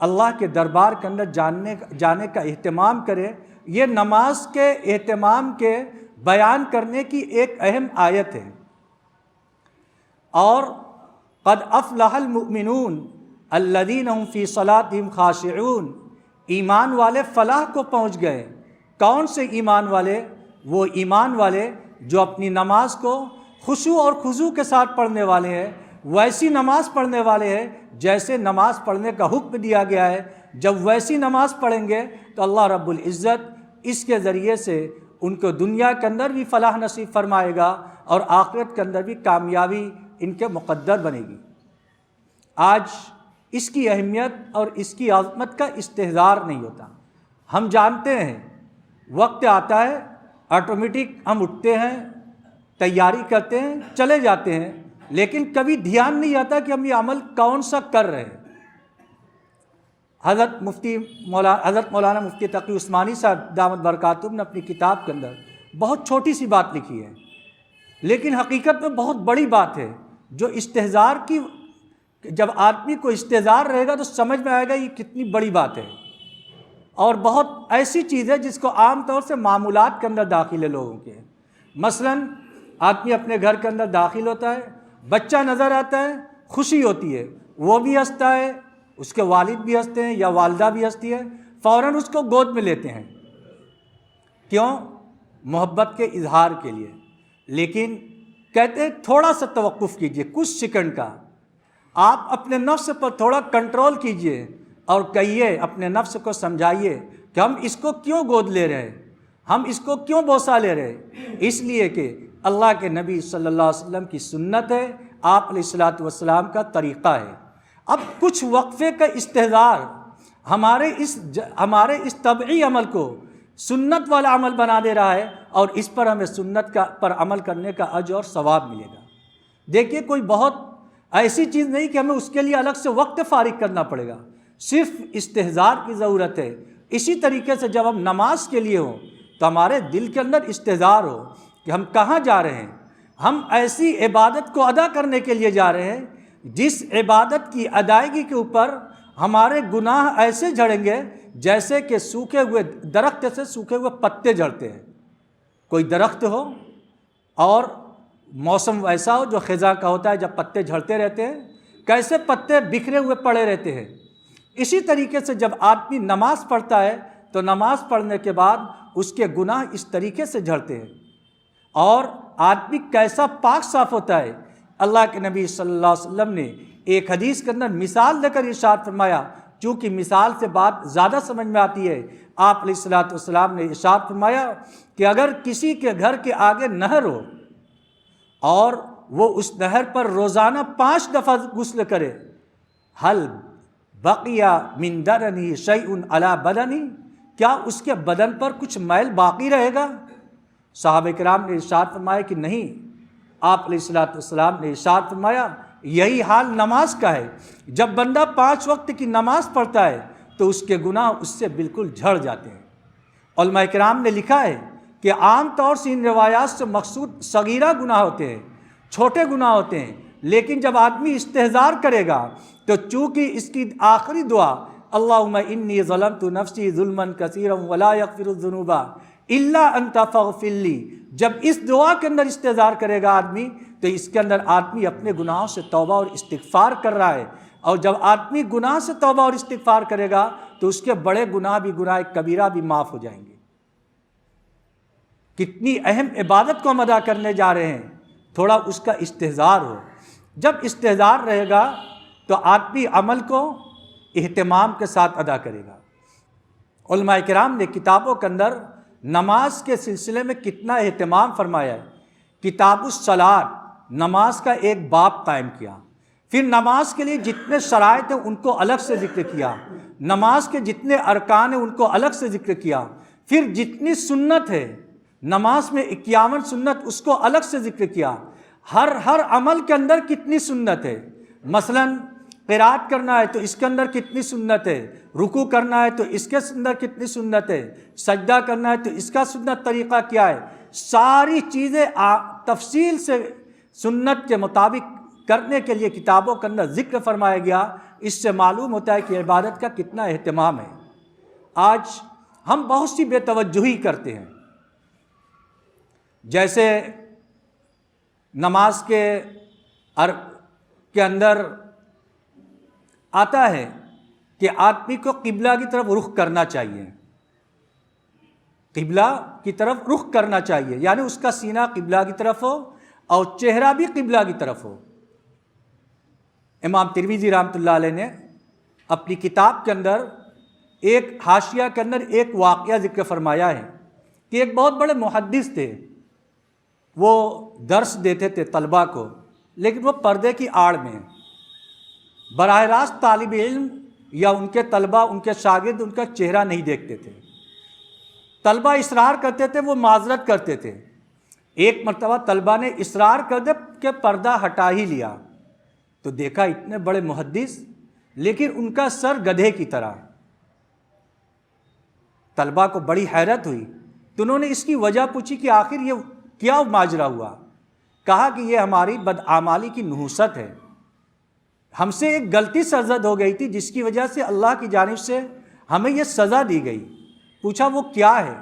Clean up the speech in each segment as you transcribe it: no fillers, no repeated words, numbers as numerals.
اللہ کے دربار کے اندر جانے کا اہتمام کرے، یہ نماز کے اہتمام کے بیان کرنے کی ایک اہم آیت ہے۔ اور قد افلح المؤمنون الذین هم فی صلاتهم خاشعون، ایمان والے فلاح کو پہنچ گئے۔ کون سے ایمان والے؟ وہ ایمان والے جو اپنی نماز کو خشوع اور خضوع کے ساتھ پڑھنے والے ہیں، ویسی نماز پڑھنے والے ہیں جیسے نماز پڑھنے کا حکم دیا گیا ہے۔ جب ویسی نماز پڑھیں گے تو اللہ رب العزت اس کے ذریعے سے ان کو دنیا کے اندر بھی فلاح نصیب فرمائے گا اور آخرت کے اندر بھی کامیابی ان کے مقدر بنے گی۔ آج اس کی اہمیت اور اس کی عظمت کا استحضار نہیں ہوتا۔ ہم جانتے ہیں وقت آتا ہے آٹومیٹک ہم اٹھتے ہیں، تیاری کرتے ہیں، چلے جاتے ہیں، لیکن کبھی دھیان نہیں آتا کہ ہم یہ عمل کون سا کر رہے ہیں۔ حضرت مولانا مفتی تقی عثمانی صاحب دامت برکاتہم نے اپنی کتاب کے اندر بہت چھوٹی سی بات لکھی ہے، لیکن حقیقت میں بہت بڑی بات ہے، جو استحضار کی، جب آدمی کو استحضار رہے گا تو سمجھ میں آئے گا یہ کتنی بڑی بات ہے۔ اور بہت ایسی چیز ہے جس کو عام طور سے معمولات کے اندر داخل ہے لوگوں کے۔ مثلاً آدمی اپنے گھر کے اندر داخل ہوتا ہے، بچہ نظر آتا ہے، خوشی ہوتی ہے، وہ بھی ہنستا ہے، اس کے والد بھی ہنستے ہیں یا والدہ بھی ہنستی ہے، فوراً اس کو گود میں لیتے ہیں۔ کیوں؟ محبت کے اظہار کے لیے۔ لیکن کہتے ہیں تھوڑا سا توقف کیجئے، کچھ سیکنڈ کا، آپ اپنے نفس پر تھوڑا کنٹرول کیجئے اور کہیے، اپنے نفس کو سمجھائیے کہ ہم اس کو کیوں گود لے رہے ہیں، ہم اس کو کیوں بوسہ لے رہے ہیں؟ اس لیے کہ اللہ کے نبی صلی اللہ علیہ وسلم کی سنت ہے، آپ علیہ الصلوۃ والسلام کا طریقہ ہے۔ اب کچھ وقفے کا استحضار ہمارے اس طبعی عمل کو سنت والا عمل بنا دے رہا ہے، اور اس پر ہمیں سنت پر عمل کرنے کا اجر اور ثواب ملے گا۔ دیکھیے کوئی بہت ایسی چیز نہیں کہ ہمیں اس کے لیے الگ سے وقت فارغ کرنا پڑے گا، صرف استحضار کی ضرورت ہے۔ اسی طریقے سے جب ہم نماز کے لیے ہوں تو ہمارے دل کے اندر استحضار ہو کہ ہم کہاں جا رہے ہیں، ہم ایسی عبادت کو ادا کرنے کے لیے جا رہے ہیں جس عبادت کی ادائیگی کے اوپر ہمارے گناہ ایسے جھڑیں گے جیسے کہ سوکھے ہوئے درخت سے سوکھے ہوئے پتے جھڑتے ہیں۔ کوئی درخت ہو اور موسم ویسا ہو جو خزاں کا ہوتا ہے، جب پتے جھڑتے رہتے ہیں کیسے پتے بکھرے ہوئے پڑے رہتے ہیں۔ اسی طریقے سے جب آدمی نماز پڑھتا ہے تو نماز پڑھنے کے بعد اس کے گناہ اس طریقے سے جھڑتے ہیں، اور آدمی کیسا پاک صاف ہوتا ہے۔ اللہ کے نبی صلی اللہ علیہ وسلم نے ایک حدیث کے اندر مثال دے کر ارشاد فرمایا، چونکہ مثال سے بات زیادہ سمجھ میں آتی ہے، آپ علیہ الصلوۃ والسلام نے ارشاد فرمایا کہ اگر کسی کے گھر کے آگے نہر ہو اور وہ اس نہر پر روزانہ 5 دفعہ غسل کرے، حل بقی من درنی شیء علی بدنی، کیا اس کے بدن پر کچھ میل باقی رہے گا؟ صحابہ کرام نے ارشاد فرمایا کہ نہیں۔ آپ علیہ الصلوۃ والسلام نے ارشاد فرمایا یہی حال نماز کا ہے، جب بندہ 5 وقت کی نماز پڑھتا ہے تو اس کے گناہ اس سے بالکل جھڑ جاتے ہیں۔ علماء کرام نے لکھا ہے کہ عام طور سے ان روایات سے مقصود صغیرہ گناہ ہوتے ہیں، چھوٹے گناہ ہوتے ہیں، لیکن جب آدمی استحضار کرے گا تو چونکہ اس کی آخری دعا اللہم انی ظلمت نفسی ظلما کثیرا ولا یغفر الذنوب الا انت فاغفر لی، جب اس دعا کے اندر استحضار کرے گا آدمی تو اس کے اندر آدمی اپنے گناہوں سے توبہ اور استغفار کر رہا ہے، اور جب آدمی گناہ سے توبہ اور استغفار کرے گا تو اس کے بڑے گناہ بھی، گناہ کبیرہ بھی معاف ہو جائیں گے۔ کتنی اہم عبادت کو ہم ادا کرنے جا رہے ہیں، تھوڑا اس کا استحضار ہو۔ جب استحضار رہے گا تو آدمی عمل کو اہتمام کے ساتھ ادا کرے گا۔ علماء کرام نے کتابوں کے اندر نماز کے سلسلے میں کتنا اہتمام فرمایا ہے۔ کتاب الصلاۃ، نماز کا ایک باب قائم کیا، پھر نماز کے لیے جتنے شرائط ہیں ان کو الگ سے ذکر کیا، نماز کے جتنے ارکان ہیں ان کو الگ سے ذکر کیا، پھر جتنی سنت ہے نماز میں 51 سنت اس کو الگ سے ذکر کیا۔ ہر عمل کے اندر کتنی سنت ہے، مثلاً قرات کرنا ہے تو اس کے اندر کتنی سنت ہے، رکوع کرنا ہے تو اس کے اندر کتنی سنت ہے، سجدہ کرنا ہے تو اس کا سنت طریقہ کیا ہے، ساری چیزیں تفصیل سے سنت کے مطابق کرنے کے لیے کتابوں کے اندر ذکر فرمایا گیا۔ اس سے معلوم ہوتا ہے کہ عبادت کا کتنا اہتمام ہے۔ آج ہم بہت سی بے توجہی کرتے ہیں، جیسے نماز کے اندر آتا ہے کہ آدمی کو قبلہ کی طرف رخ کرنا چاہیے، قبلہ کی طرف رخ کرنا چاہیے، یعنی اس کا سینہ قبلہ کی طرف ہو اور چہرہ بھی قبلہ کی طرف ہو۔ امام ترمذی رحمۃ اللہ علیہ نے اپنی کتاب کے اندر ایک حاشیہ کے اندر ایک واقعہ ذکر فرمایا ہے کہ ایک بہت بڑے محدث تھے، وہ درس دیتے تھے طلباء کو، لیکن وہ پردے کی آڑ میں براہ راست طالب علم یا ان کے طلباء، ان کے شاگرد ان کا چہرہ نہیں دیکھتے تھے۔ طلباء اصرار کرتے تھے، وہ معذرت کرتے تھے۔ ایک مرتبہ طلباء نے اصرار کر دے کہ پردہ ہٹا ہی لیا، تو دیکھا اتنے بڑے محدث لیکن ان کا سر گدھے کی طرح۔ طلباء کو بڑی حیرت ہوئی، تو انہوں نے اس کی وجہ پوچھی کہ آخر یہ کیا ماجرا ہوا؟ کہا کہ یہ ہماری بدعمالی کی نحوست ہے، ہم سے ایک غلطی سرزد ہو گئی تھی جس کی وجہ سے اللہ کی جانب سے ہمیں یہ سزا دی گئی۔ پوچھا وہ کیا ہے؟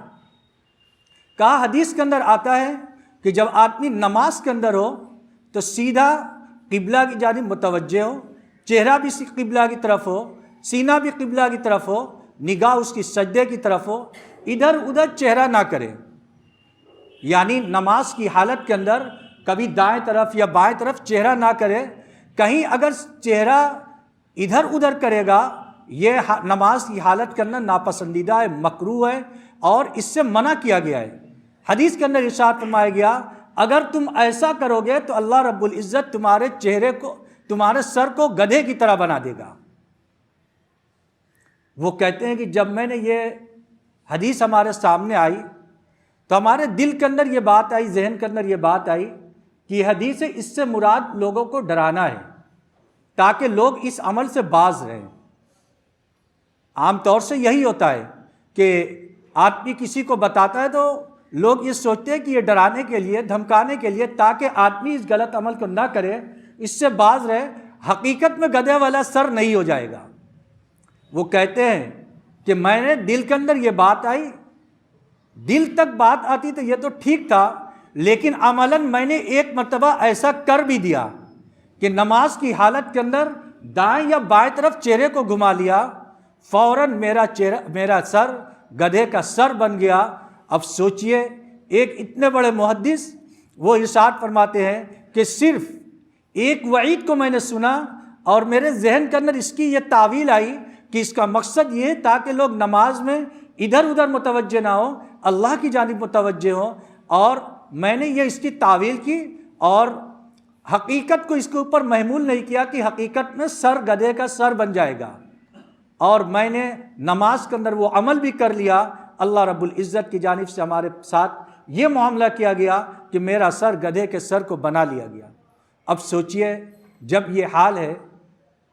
کہا حدیث کے اندر آتا ہے کہ جب آدمی نماز کے اندر ہو تو سیدھا قبلہ کی جانب متوجہ ہو، چہرہ بھی قبلہ کی طرف ہو، سینہ بھی قبلہ کی طرف ہو، نگاہ اس کی سجدے کی طرف ہو، ادھر ادھر چہرہ نہ کرے۔ یعنی نماز کی حالت کے اندر کبھی دائیں طرف یا بائیں طرف چہرہ نہ کرے۔ کہیں اگر چہرہ ادھر ادھر کرے گا، یہ نماز کی حالت کے اندر ناپسندیدہ ہے، مکروہ ہے، اور اس سے منع کیا گیا ہے۔ حدیث کے اندر ارشاد فرمایا گیا اگر تم ایسا کرو گے تو اللہ رب العزت تمہارے چہرے کو، تمہارے سر کو گدھے کی طرح بنا دے گا۔ وہ کہتے ہیں کہ جب میں نے یہ حدیث ہمارے سامنے آئی تو ہمارے دل کے اندر یہ بات آئی، ذہن کے اندر یہ بات آئی کہ یہ حدیث ہے، اس سے مراد لوگوں کو ڈرانا ہے تاکہ لوگ اس عمل سے باز رہیں۔ عام طور سے یہی ہوتا ہے کہ آدمی کسی کو بتاتا ہے تو لوگ یہ سوچتے ہیں کہ یہ ڈرانے کے لیے، دھمکانے کے لیے، تاکہ آدمی اس غلط عمل کو نہ کرے، اس سے باز رہے۔ حقیقت میں گدھے والا سر نہیں ہو جائے گا۔ وہ کہتے ہیں کہ میں نے دل کے اندر یہ بات آئی، دل تک بات آتی تو یہ تو ٹھیک تھا، لیکن عملاً میں نے ایک مرتبہ ایسا کر بھی دیا کہ نماز کی حالت کے اندر دائیں یا بائیں طرف چہرے کو گھما لیا، فوراً میرا سر گدھے کا سر بن گیا۔ اب سوچئے ایک اتنے بڑے محدث، وہ ارشاد فرماتے ہیں کہ صرف ایک وعید کو میں نے سنا اور میرے ذہن کے اندر اس کی یہ تعویل آئی کہ اس کا مقصد یہ ہے تاکہ لوگ نماز میں ادھر ادھر متوجہ نہ ہو، اللہ کی جانب متوجہ ہوں، اور میں نے یہ اس کی تعویل کی اور حقیقت کو اس کے اوپر محمول نہیں کیا کہ حقیقت میں سر گدھے کا سر بن جائے گا، اور میں نے نماز کے اندر وہ عمل بھی کر لیا۔ اللہ رب العزت کی جانب سے ہمارے ساتھ یہ معاملہ کیا گیا کہ میرا سر گدھے کے سر کو بنا لیا گیا۔ اب سوچئے جب یہ حال ہے،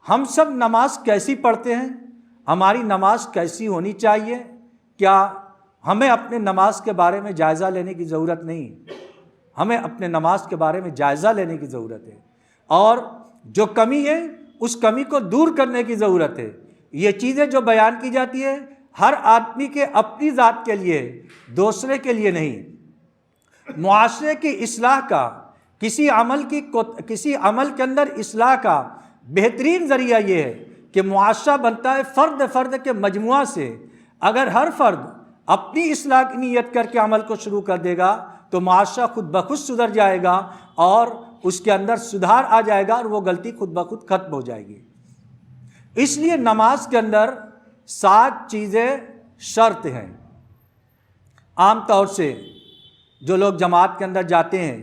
ہم سب نماز کیسی پڑھتے ہیں؟ ہماری نماز کیسی ہونی چاہیے؟ کیا ہمیں اپنے نماز کے بارے میں جائزہ لینے کی ضرورت نہیں؟ ہمیں اپنے نماز کے بارے میں جائزہ لینے کی ضرورت ہے، اور جو کمی ہے اس کمی کو دور کرنے کی ضرورت ہے۔ یہ چیزیں جو بیان کی جاتی ہے ہر آدمی کے اپنی ذات کے لیے، دوسرے کے لیے نہیں۔ معاشرے کی اصلاح کا، کسی عمل کے اندر اصلاح کا بہترین ذریعہ یہ ہے کہ معاشرہ بنتا ہے فرد کے مجموعہ سے۔ اگر ہر فرد اپنی اصلاح کی نیت کر کے عمل کو شروع کر دے گا تو معاشرہ خود بخود سدھر جائے گا اور اس کے اندر سدھار آ جائے گا اور وہ غلطی خود بخود ختم ہو جائے گی۔ اس لیے نماز کے اندر 7 چیزیں شرط ہیں۔ عام طور سے جو لوگ جماعت کے اندر جاتے ہیں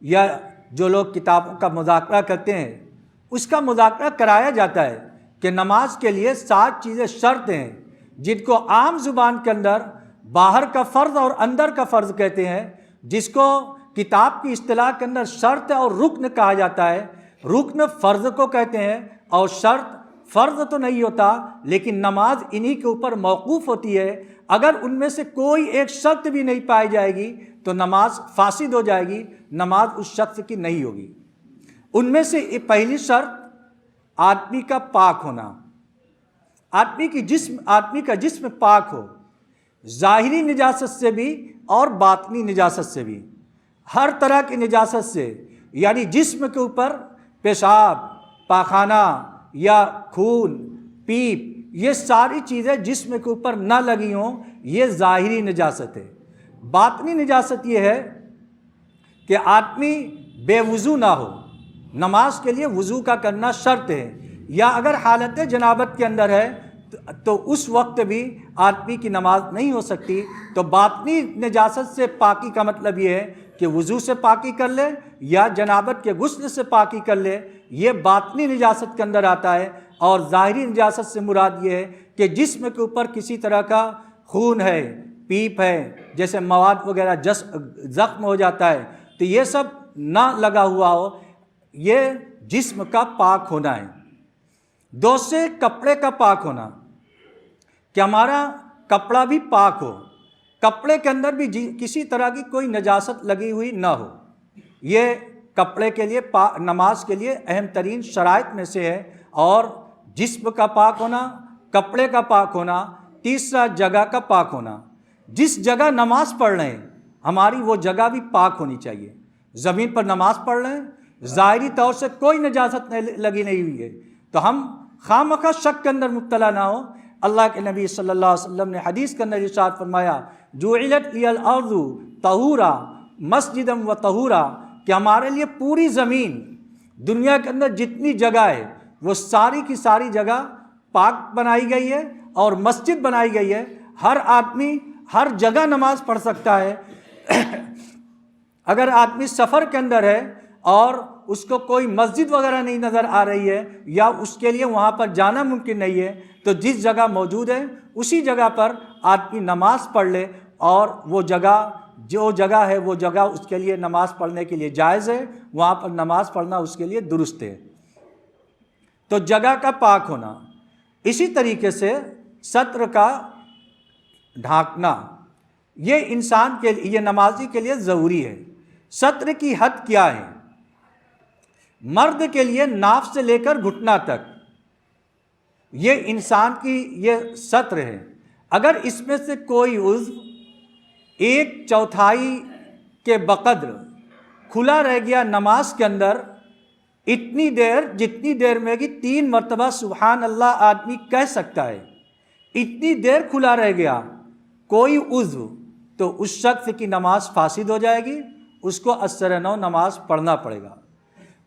یا جو لوگ کتابوں کا مذاکرہ کرتے ہیں، اس کا مذاکرہ کرایا جاتا ہے کہ نماز کے لیے 7 چیزیں شرط ہیں، جن کو عام زبان کے اندر باہر کا فرض اور اندر کا فرض کہتے ہیں، جس کو کتاب کی اصطلاح کے اندر شرط اور رکن کہا جاتا ہے۔ رکن فرض کو کہتے ہیں اور شرط فرض تو نہیں ہوتا، لیکن نماز انہی کے اوپر موقوف ہوتی ہے۔ اگر ان میں سے کوئی ایک شرط بھی نہیں پائی جائے گی تو نماز فاسد ہو جائے گی، نماز اس شخص کی نہیں ہوگی۔ ان میں سے پہلی شرط آدمی کا پاک ہونا، آدمی کا جسم پاک ہو، ظاہری نجاست سے بھی اور باطنی نجاست سے بھی، ہر طرح کی نجاست سے، یعنی جسم کے اوپر پیشاب، پاخانہ یا خون، پیپ، یہ ساری چیزیں جسم کے اوپر نہ لگی ہوں، یہ ظاہری نجاست ہے۔ باطنی نجاست یہ ہے کہ آدمی بے وضو نہ ہو، نماز کے لیے وضو کا کرنا شرط ہے، یا اگر حالت جنابت کے اندر ہے تو اس وقت بھی آدمی کی نماز نہیں ہو سکتی۔ تو باطنی نجاست سے پاکی کا مطلب یہ ہے کہ وضو سے پاکی کر لے یا جنابت کے غسل سے پاکی کر لے، یہ باطنی نجاست کے اندر آتا ہے۔ اور ظاہری نجاست سے مراد یہ ہے کہ جسم کے اوپر کسی طرح کا خون ہے، پیپ ہے، جیسے مواد وغیرہ زخم ہو جاتا ہے، تو یہ سب نہ لگا ہوا ہو، یہ جسم کا پاک ہونا ہے۔ دوسرے کپڑے کا پاک ہونا، کہ ہمارا کپڑا بھی پاک ہو، کپڑے کے اندر بھی کسی طرح کی کوئی نجاست لگی ہوئی نہ ہو، یہ کپڑے کے لیے نماز کے لیے اہم ترین شرائط میں سے ہے۔ اور جسم کا پاک ہونا، کپڑے کا پاک ہونا، تیسرا جگہ کا پاک ہونا، جس جگہ نماز پڑھ رہے ہیں ہماری وہ جگہ بھی پاک ہونی چاہیے۔ زمین پر نماز پڑھ رہے ہیں، ظاہری طور سے کوئی نجاست لگی نہیں ہوئی ہے، تو ہم خواہ شک کے اندر مبتلا نہ ہو۔ اللہ کے نبی صلی اللہ علیہ وسلم نے حدیث کے اندر ارشاد فرمایا، جعلت لی الارض طہورا مسجدا و طہورا، کہ ہمارے لیے پوری زمین، دنیا کے اندر جتنی جگہ ہے وہ ساری کی ساری جگہ پاک بنائی گئی ہے اور مسجد بنائی گئی ہے۔ ہر آدمی ہر جگہ نماز پڑھ سکتا ہے۔ اگر آدمی سفر کے اندر ہے اور اس کو کوئی مسجد وغیرہ نہیں نظر آ رہی ہے یا اس کے لیے وہاں پر جانا ممکن نہیں ہے، تو جس جگہ موجود ہے اسی جگہ پر آدمی نماز پڑھ لے، اور وہ جگہ جو جگہ ہے وہ جگہ اس کے لیے نماز پڑھنے کے لیے جائز ہے، وہاں پر نماز پڑھنا اس کے لیے درست ہے۔ تو جگہ کا پاک ہونا۔ اسی طریقے سے ستر کا ڈھانکنا، یہ انسان کے لیے، یہ نمازی کے لیے ضروری ہے۔ ستر کی حد کیا ہے؟ مرد کے لیے ناف سے لے کر گھٹنا تک، یہ انسان کی یہ ستر ہے۔ اگر اس میں سے کوئی عضو 1/4 کے بقدر کھلا رہ گیا نماز کے اندر، اتنی دیر جتنی دیر میں کہ 3 مرتبہ سبحان اللہ آدمی کہہ سکتا ہے، اتنی دیر کھلا رہ گیا کوئی عضو، تو اس شخص کی نماز فاسد ہو جائے گی، اس کو اثر نو نماز پڑھنا پڑے گا۔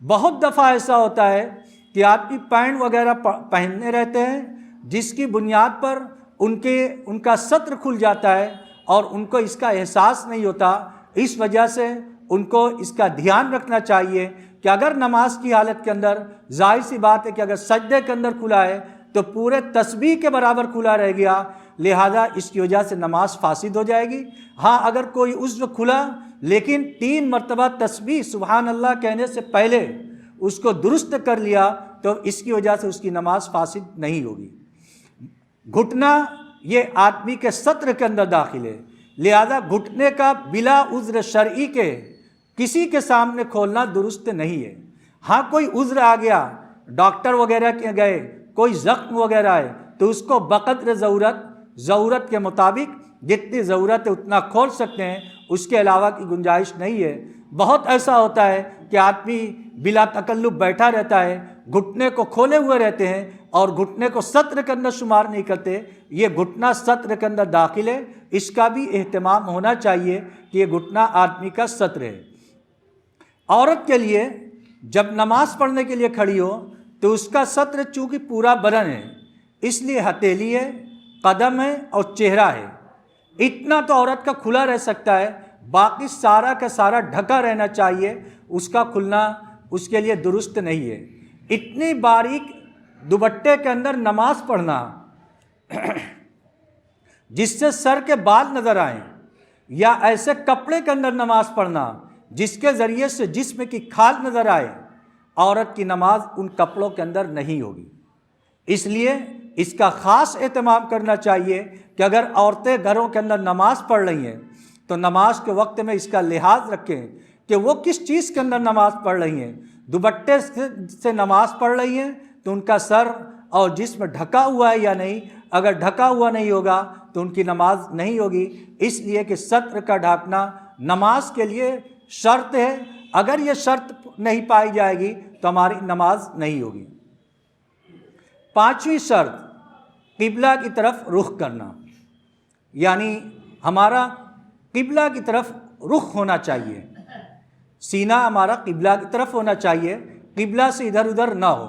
بہت دفعہ ایسا ہوتا ہے کہ آدمی پینٹ وغیرہ پہننے رہتے ہیں، جس کی بنیاد پر ان کا ستر کھل جاتا ہے اور ان کو اس کا احساس نہیں ہوتا۔ اس وجہ سے ان کو اس کا دھیان رکھنا چاہیے کہ اگر نماز کی حالت کے اندر، ظاہر سی بات ہے کہ اگر سجدے کے اندر کھلا ہے تو پورے تسبیح کے برابر کھلا رہ گیا، لہذا اس کی وجہ سے نماز فاسد ہو جائے گی۔ ہاں اگر کوئی عضو کھلا لیکن 3 مرتبہ تسبیح سبحان اللہ کہنے سے پہلے اس کو درست کر لیا تو اس کی وجہ سے اس کی نماز فاسد نہیں ہوگی۔ گھٹنا یہ آدمی کے ستر کے اندر داخل ہے، لہذا گھٹنے کا بلا عذر شرعی کے کسی کے سامنے کھولنا درست نہیں ہے۔ ہاں کوئی عذر آ گیا، ڈاکٹر وغیرہ کے گئے، کوئی زخم وغیرہ ہے، تو اس کو بقدر ضرورت کے مطابق جتنی ضرورت ہے اتنا کھول سکتے ہیں، اس کے علاوہ کی گنجائش نہیں ہے۔ بہت ایسا ہوتا ہے کہ آدمی بلا تکلف بیٹھا رہتا ہے، گھٹنے کو کھولے ہوئے رہتے ہیں اور گھٹنے کو ستر کے اندر شمار نہیں کرتے۔ یہ گھٹنا ستر کے اندر داخل ہے، اس کا بھی اہتمام ہونا چاہیے کہ یہ گھٹنا آدمی کا ستر ہے۔ عورت کے لیے جب نماز پڑھنے کے لیے کھڑی ہو تو اس کا ستر چونکہ پورا بدن ہے، اس لیے ہتھیلی ہے، قدم ہے اور چہرہ ہے، اتنا تو عورت کا کھلا رہ سکتا ہے، باقی سارا کا سارا ڈھکا رہنا چاہیے۔ اس کا کھلنا اس کے لیے درست نہیں ہے۔ اتنی باریک دوپٹے کے اندر نماز پڑھنا جس سے سر کے بال نظر آئیں، یا ایسے کپڑے کے اندر نماز پڑھنا جس کے ذریعے سے جسم کی کھال نظر آئے، عورت کی نماز ان کپڑوں کے اندر نہیں ہوگی۔ اس لیے اس کا خاص اہتمام کرنا چاہیے کہ اگر عورتیں گھروں کے اندر نماز پڑھ رہی ہیں تو نماز کے وقت میں اس کا لحاظ رکھیں کہ وہ کس چیز کے اندر نماز پڑھ رہی ہیں۔ دوپٹے سے نماز پڑھ رہی ہیں تو ان کا سر اور جسم ڈھکا ہوا ہے یا نہیں، اگر ڈھکا ہوا نہیں ہوگا تو ان کی نماز نہیں ہوگی، اس لیے کہ ستر کا ڈھانپنا نماز کے لیے شرط ہے، اگر یہ شرط نہیں پائی جائے گی تو ہماری نماز نہیں ہوگی۔ پانچویں شرط قبلہ کی طرف رخ کرنا، یعنی ہمارا قبلہ کی طرف رخ ہونا چاہیے، سینہ ہمارا قبلہ کی طرف ہونا چاہیے، قبلہ سے ادھر ادھر نہ ہو۔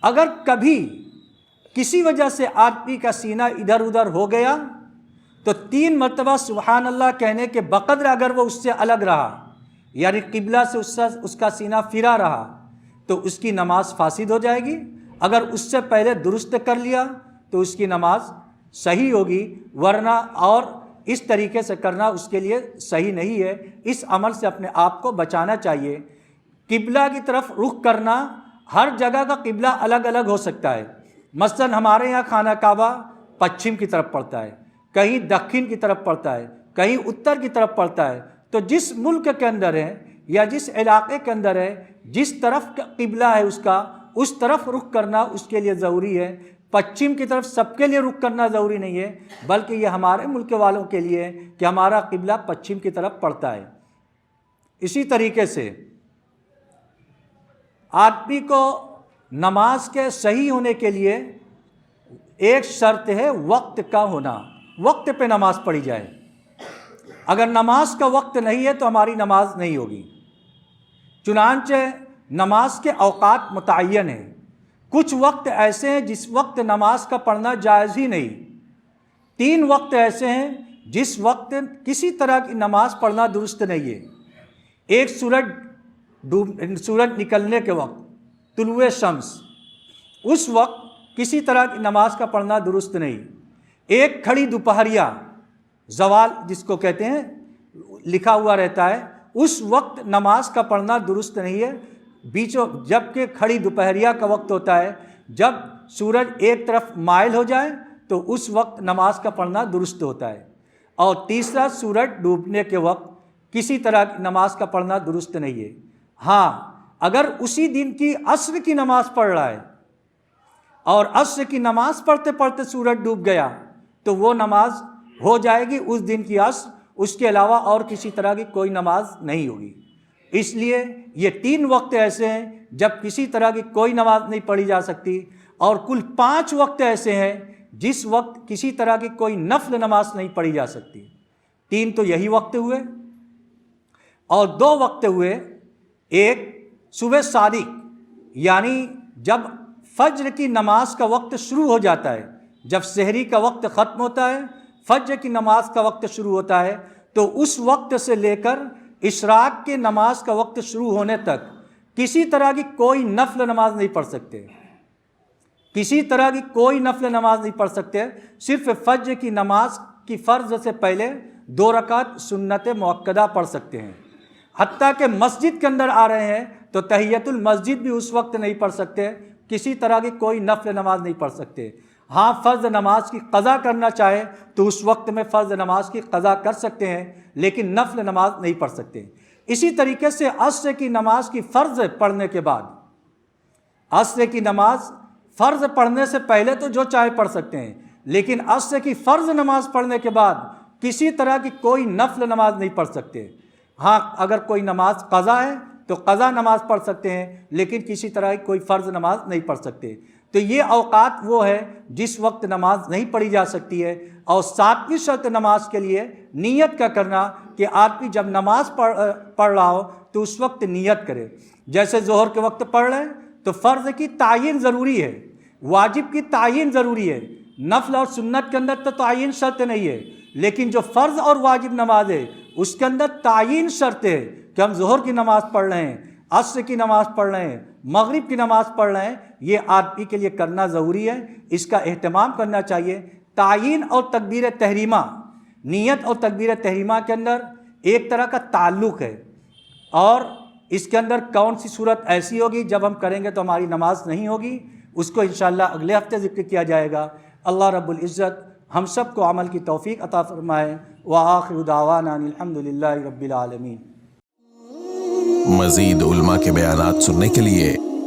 اگر کبھی کسی وجہ سے آدمی کا سینہ ادھر ادھر ہو گیا تو 3 مرتبہ سبحان اللہ کہنے کے بقدر اگر وہ اس سے الگ رہا، یعنی قبلہ سے اس کا سینہ پھرا رہا، تو اس کی نماز فاسد ہو جائے گی۔ اگر اس سے پہلے درست کر لیا تو اس کی نماز صحیح ہوگی، ورنہ اور اس طریقے سے کرنا اس کے لیے صحیح نہیں ہے۔ اس عمل سے اپنے آپ کو بچانا چاہیے۔ قبلہ کی طرف رخ کرنا، ہر جگہ کا قبلہ الگ الگ ہو سکتا ہے۔ مثلا ہمارے یہاں خانہ کعبہ پچھم کی طرف پڑتا ہے، کہیں دکھن کی طرف پڑتا ہے، کہیں اتر کی طرف پڑتا ہے۔ تو جس ملک کے اندر ہے یا جس علاقے کے اندر ہے، جس طرف کا قبلہ ہے اس طرف رخ کرنا اس کے لیے ضروری ہے۔ پچھم کی طرف سب کے لیے رخ کرنا ضروری نہیں ہے، بلکہ یہ ہمارے ملک والوں کے لیے ہے کہ ہمارا قبلہ پچھم کی طرف پڑتا ہے۔ اسی طریقے سے آدمی کو نماز کے صحیح ہونے کے لیے ایک شرط ہے وقت کا ہونا، وقت پہ نماز پڑھی جائے۔ اگر نماز کا وقت نہیں ہے تو ہماری نماز نہیں ہوگی۔ چنانچہ نماز کے اوقات متعین ہیں، کچھ وقت ایسے ہیں جس وقت نماز کا پڑھنا جائز ہی نہیں، 3 وقت ایسے ہیں جس وقت کسی طرح کی نماز پڑھنا درست نہیں ہے۔ ایک سورج نکلنے کے وقت، طلوع شمس، اس وقت کسی طرح کی نماز کا پڑھنا درست نہیں۔ ایک کھڑی دوپہریہ، زوال جس کو کہتے ہیں لکھا ہوا رہتا ہے، اس وقت نماز کا پڑھنا درست نہیں ہے۔ جب کہ کھڑی دوپہریہ کا وقت ہوتا ہے، جب سورج ایک طرف مائل ہو جائے تو اس وقت نماز کا پڑھنا درست ہوتا ہے۔ اور تیسرا سورج ڈوبنے کے وقت کسی طرح کی نماز کا پڑھنا درست نہیں ہے۔ ہاں، اگر اسی دن کی عصر کی نماز پڑھ رہا ہے اور عصر کی نماز پڑھتے پڑھتے سورج ڈوب گیا تو وہ نماز ہو جائے گی اس دن کی عصر، اس کے علاوہ اور کسی طرح کی کوئی نماز نہیں ہوگی۔ اس لیے یہ 3 وقت ایسے ہیں جب کسی طرح کی کوئی نماز نہیں پڑھی جا سکتی، اور کل 5 وقت ایسے ہیں جس وقت کسی طرح کی کوئی نفل نماز نہیں پڑھی جا سکتی۔ 3 تو یہی وقت ہوئے، اور 2 وقت ہوئے۔ ایک صبح صادق، یعنی جب فجر کی نماز کا وقت شروع ہو جاتا ہے، جب سحری کا وقت ختم ہوتا ہے، فجر کی نماز کا وقت شروع ہوتا ہے، تو اس وقت سے لے کر اشراق کے نماز کا وقت شروع ہونے تک کسی طرح کی کوئی نفل نماز نہیں پڑھ سکتے، کسی طرح کی کوئی نفل نماز نہیں پڑھ سکتے۔ صرف فجر کی نماز کی فرض سے پہلے 2 رکعت سنت مؤکدہ پڑھ سکتے ہیں۔ حتیٰ کہ مسجد کے اندر آ رہے ہیں تو تحیۃ المسجد بھی اس وقت نہیں پڑھ سکتے، کسی طرح کی کوئی نفل نماز نہیں پڑھ سکتے۔ ہاں، فرض نماز کی قضا کرنا چاہے تو اس وقت میں فرض نماز کی قضا کر سکتے ہیں، لیکن نفل نماز نہیں پڑھ سکتے۔ اسی طریقے سے عصر کی نماز کی فرض پڑھنے کے بعد، عصر کی نماز فرض پڑھنے سے پہلے تو جو چاہے پڑھ سکتے ہیں، لیکن عصر کی فرض نماز پڑھنے کے بعد کسی طرح کی کوئی نفل نماز نہیں پڑھ سکتے۔ ہاں، اگر کوئی نماز قضا ہے تو قضا نماز پڑھ سکتے ہیں، لیکن کسی طرح کی کوئی فرض نماز نہیں پڑھ سکتے۔ تو یہ اوقات وہ ہے جس وقت نماز نہیں پڑھی جا سکتی ہے۔ اور 7ویں شرط نماز کے لیے نیت کا کرنا، کہ آدمی جب نماز پڑھ رہا ہو تو اس وقت نیت کرے۔ جیسے ظہر کے وقت پڑھ رہے ہیں تو فرض کی تعین ضروری ہے، واجب کی تعین ضروری ہے، نفل اور سنت کے اندر تو تعین شرط نہیں ہے، لیکن جو فرض اور واجب نماز ہے اس کے اندر تعین شرط ہے کہ ہم ظہر کی نماز پڑھ رہے ہیں، عصر کی نماز پڑھ رہے ہیں، مغرب کی نماز پڑھ رہے ہیں۔ یہ آدمی کے لیے کرنا ضروری ہے، اس کا اہتمام کرنا چاہیے۔ تعین اور تکبیر تحریمہ، نیت اور تکبیر تحریمہ کے اندر ایک طرح کا تعلق ہے، اور اس کے اندر کون سی صورت ایسی ہوگی جب ہم کریں گے تو ہماری نماز نہیں ہوگی، اس کو انشاءاللہ اگلے ہفتے ذکر کیا جائے گا۔ اللہ رب العزت ہم سب کو عمل کی توفیق عطا فرمائے۔ وآخر دعوانا ان الحمدللہ رب العالمین۔ مزید علماء کے بیانات سننے کے لیے